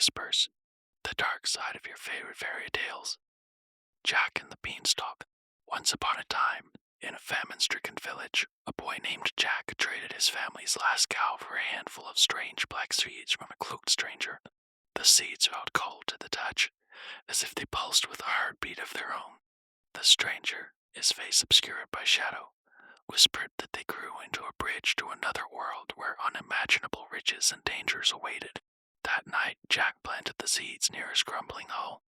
whispers, the dark side of your favorite fairy tales. Jack and the Beanstalk. Once upon a time, in a famine-stricken village, a boy named Jack traded his family's last cow for a handful of strange black seeds from a cloaked stranger. The seeds felt cold to the touch, as if they pulsed with a heartbeat of their own. The stranger, his face obscured by shadow, whispered that they grew into a bridge to another world where unimaginable riches and dangers awaited. That night, Jack planted the seeds near his crumbling hull.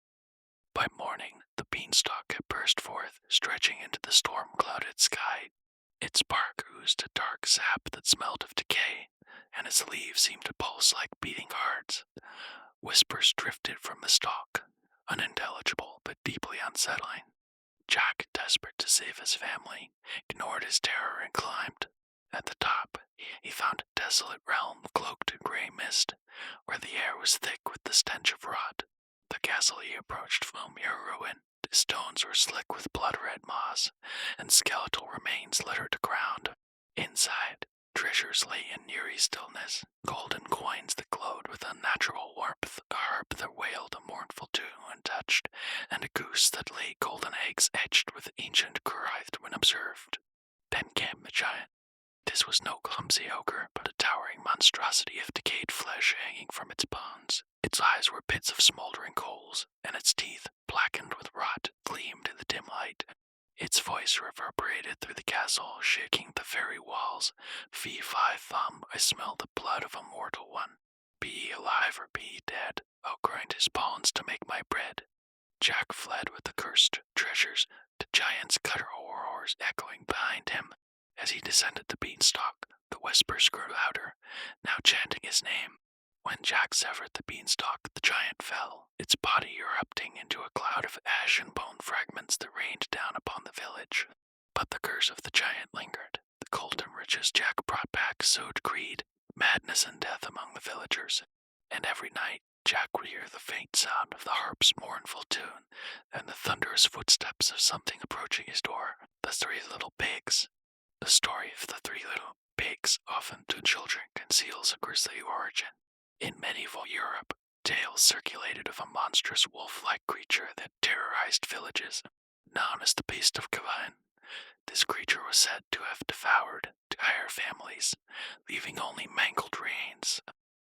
By morning, the beanstalk had burst forth, stretching into the storm-clouded sky. Its bark oozed a dark sap that smelled of decay, and its leaves seemed to pulse like beating hearts. Whispers drifted from the stalk, unintelligible but deeply unsettling. Jack, desperate to save his family, ignored his terror and climbed. At the top, he found a desolate realm cloaked in gray mist, where the air was thick with the stench of rot. The castle he approached felt mere ruin. The stones were slick with blood-red moss, and skeletal remains littered the ground. Inside, treasures lay in eerie stillness, golden coins that glowed with unnatural warmth, a harp that wailed a mournful tune when touched, and a goose that laid golden eggs edged with ancient crithe when observed. Then came the giant. This was no clumsy ogre, but a towering monstrosity of decayed flesh hanging from its bones. Its eyes were pits of smoldering coals, and its teeth, blackened with rot, gleamed in the dim light. Its voice reverberated through the castle, shaking the very walls. Fee-fi-fum, I smell the blood of a mortal one. Be ye alive or be ye dead, I'll grind his bones to make my bread. Jack fled with the cursed treasures, the giant's cutter horrors echoing behind him. As he descended the beanstalk, the whispers grew louder, now chanting his name. When Jack severed the beanstalk, the giant fell, its body erupting into a cloud of ash and bone fragments that rained down upon the village. But the curse of the giant lingered. The golden riches Jack brought back sowed greed, madness, and death among the villagers. And every night, Jack would hear the faint sound of the harp's mournful tune, and the thunderous footsteps of something approaching his door. The three little pigs. The story of the three little pigs, often to children, conceals a grisly origin. In medieval Europe, tales circulated of a monstrous wolf-like creature that terrorized villages, known as the Beast of Gévaudan. This creature was said to have devoured entire families, leaving only mangled remains.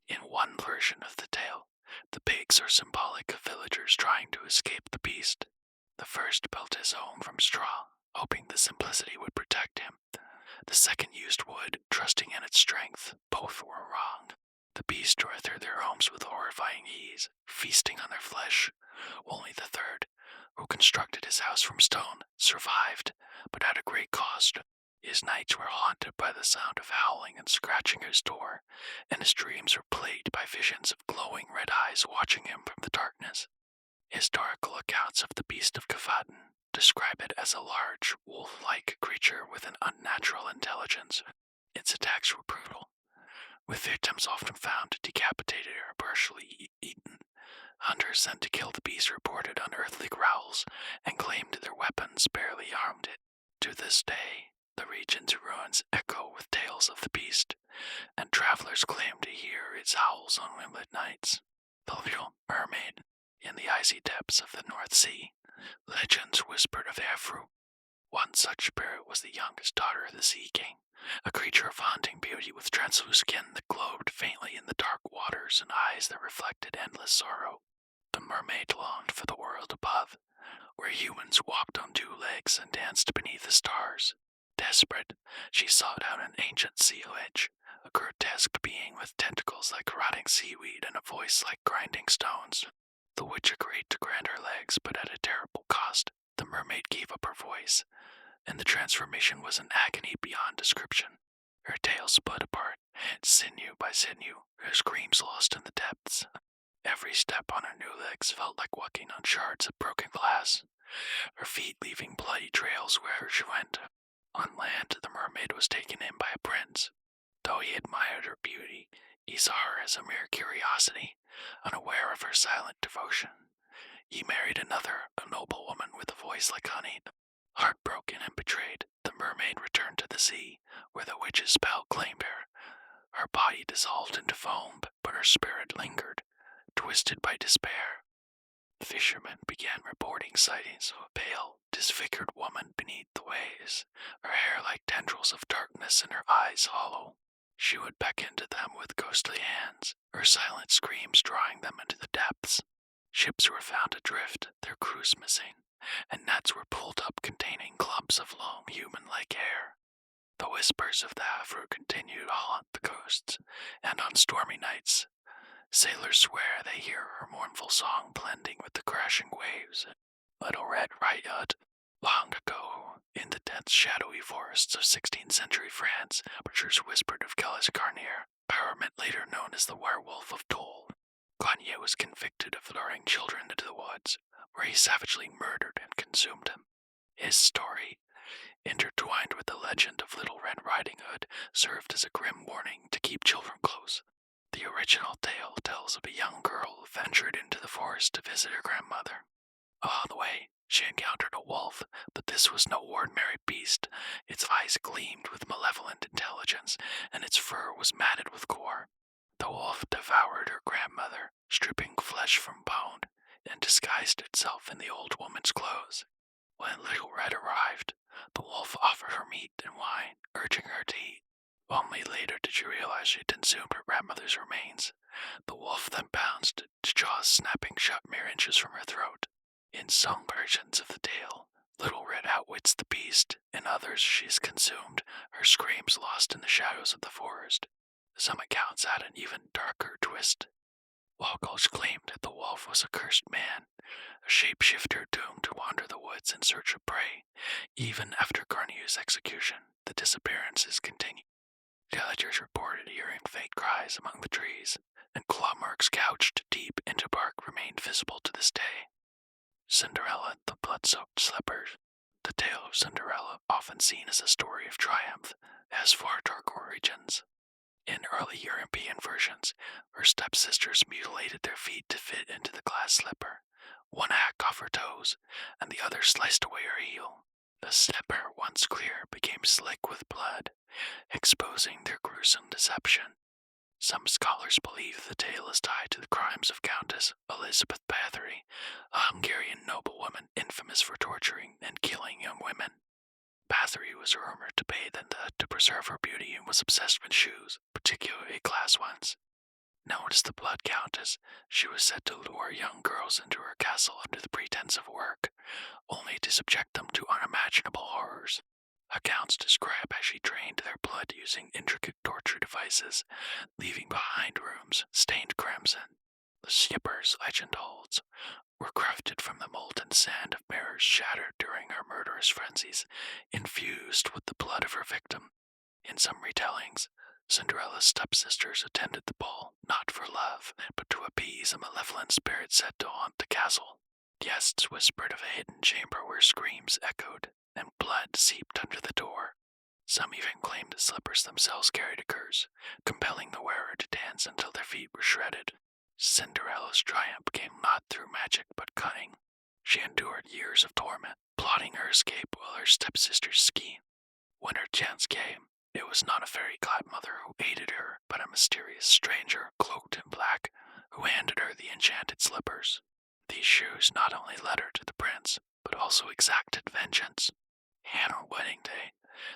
In one version of the tale, the pigs are symbolic of villagers trying to escape the beast. The first built his home from straw, hoping the simplicity would protect him. The second used wood, trusting in its strength. Both were wrong. The beast tore through their homes with horrifying ease, feasting on their flesh. Only the third, who constructed his house from stone, survived, but at a great cost. His nights were haunted by the sound of howling and scratching at his door, and his dreams were plagued by visions of glowing red eyes watching him from the darkness. Historical accounts of the Beast of Gévaudan describe it as a large, wolf-like creature with an unnatural intelligence. Its attacks were brutal, with victims often found decapitated or partially eaten. Hunters sent to kill the beast reported unearthly growls and claimed their weapons barely harmed it. To this day, the region's ruins echo with tales of the beast, and travelers claim to hear its howls on moonlit nights. The Little Mermaid. In the icy depths of the North Sea, legends whispered of Afru. One such spirit was the youngest daughter of the Sea King, a creature of haunting beauty with translucent skin that glowed faintly in the dark waters and eyes that reflected endless sorrow. The mermaid longed for the world above, where humans walked on two legs and danced beneath the stars. Desperate, she sought out an ancient sea witch, a grotesque being with tentacles like rotting seaweed and a voice like grinding stones. The witch agreed to grant her legs, but at a terrible cost. The mermaid gave up her voice, and the transformation was an agony beyond description. Her tail split apart, sinew by sinew, her screams lost in the depths. Every step on her new legs felt like walking on shards of broken glass, her feet leaving bloody trails wherever she went. On land, the mermaid was taken in by a prince. Though he admired her beauty, he saw her as a mere curiosity, unaware of her silent devotion. He married another, a noble woman with a voice like honey. Heartbroken and betrayed, the mermaid returned to the sea, where the witch's spell claimed her. Her body dissolved into foam, but her spirit lingered, twisted twisted by despair. The fishermen began reporting sightings of a pale, disfigured woman beneath the waves, her hair like tendrils of darkness and her eyes hollow. She would beckon to them with ghostly hands, her silent screams drawing them into the depths. Ships were found adrift, their crews missing, and nets were pulled up containing clumps of long human-like hair. The whispers of the Afro continued to haunt the coasts, and on stormy nights, sailors swear they hear her mournful song blending with the crashing waves. Little Red Riding long ago, in the dense shadowy forests of 16th century France, preachers whispered of Gilles Carnier, Parliament later known as the Werewolf of Dole. Carnier was convicted of luring children into the woods, where he savagely murdered and consumed them. His story, intertwined with the legend of Little Red Riding Hood, served as a grim warning to keep children close. The original tale tells of a young girl who ventured into the forest to visit her grandmother. Along the way, she encountered a wolf, but this was no ordinary beast. Its eyes gleamed with malevolent intelligence, and its fur was matted with gore. The wolf devoured her grandmother, stripping flesh from bone, and disguised itself in the old woman's clothes. When Little Red arrived, the wolf offered her meat and wine, urging her to eat. Only later did she realize she had consumed her grandmother's remains. The wolf then pounced, its jaws snapping shut mere inches from her throat. In some versions of the tale, Little Red outwits the beast. In others, she is consumed, her screams lost in the shadows of the forest. Some accounts add an even darker twist. Locals claimed that the wolf was a cursed man, a shapeshifter doomed to wander the woods in search of prey. Even after Carnier's execution, the disappearances continued. Villagers reported hearing faint cries among the trees, and claw marks gouged deep into bark remained visible to this day. Cinderella and the blood-soaked slippers. The tale of Cinderella, often seen as a story of triumph, has far dark origins. In early European versions, her stepsisters mutilated their feet to fit into the glass slipper. One hacked off her toes, and the other sliced away her heel. The slipper, once clear, became slick with blood, exposing their gruesome deception. Some scholars believe the tale is tied to the crimes of Countess Báthory, a Hungarian noblewoman infamous for torturing and killing young women. Báthory was rumored to bathe in the hood to preserve her beauty and was obsessed with shoes, particularly glass ones. Known as the Blood Countess, she was said to lure young girls into her castle under the pretense of work, only to subject them to unimaginable horrors. Accounts describe how she drained their blood using intricate torture devices, leaving behind rooms stained crimson. The slippers, legend holds, were crafted from the molten sand of mirrors shattered during her murderous frenzies, infused with the blood of her victim. In some retellings, Cinderella's stepsisters attended the ball, not for love, but to appease a malevolent spirit said to haunt the castle. Guests whispered of a hidden chamber where screams echoed, and blood seeped under the door. Some even claimed the slippers themselves carried a curse, compelling the wearer to dance until their feet were shredded. Cinderella's triumph came not through magic but cunning. She endured years of torment, plotting her escape while her stepsisters schemed. When her chance came, it was not a fairy godmother who aided her, but a mysterious stranger cloaked in black who handed her the enchanted slippers. These shoes not only led her to the prince, but also exacted vengeance. And on wedding day,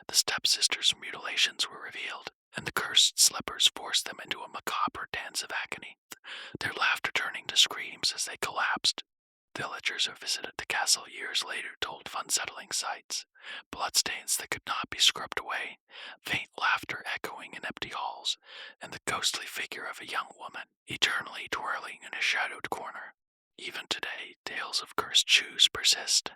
the stepsisters' mutilations were revealed, and the cursed slippers forced them into a macabre dance of agony, their laughter turning to screams as they collapsed. Villagers who visited the castle years later told of unsettling sights, bloodstains that could not be scrubbed away, faint laughter echoing in empty halls, and the ghostly figure of a young woman eternally twirling in a shadowed corner. Even today, tales of cursed shoes persist.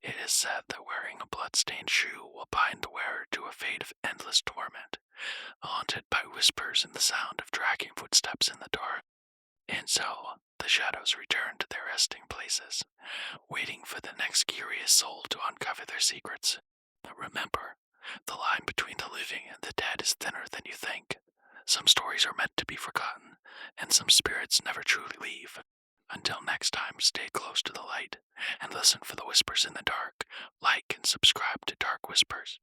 It is said that wearing a blood-stained shoe will bind the wearer to a fate of endless torment, haunted by whispers and the sound of dragging footsteps in the dark. And so, the shadows return to their resting places, waiting for the next curious soul to uncover their secrets. But remember, the line between the living and the dead is thinner than you think. Some stories are meant to be forgotten, and some spirits never truly leave. Until next time, stay close to the light, and listen for the whispers in the dark. Like and subscribe to Dark Whispers.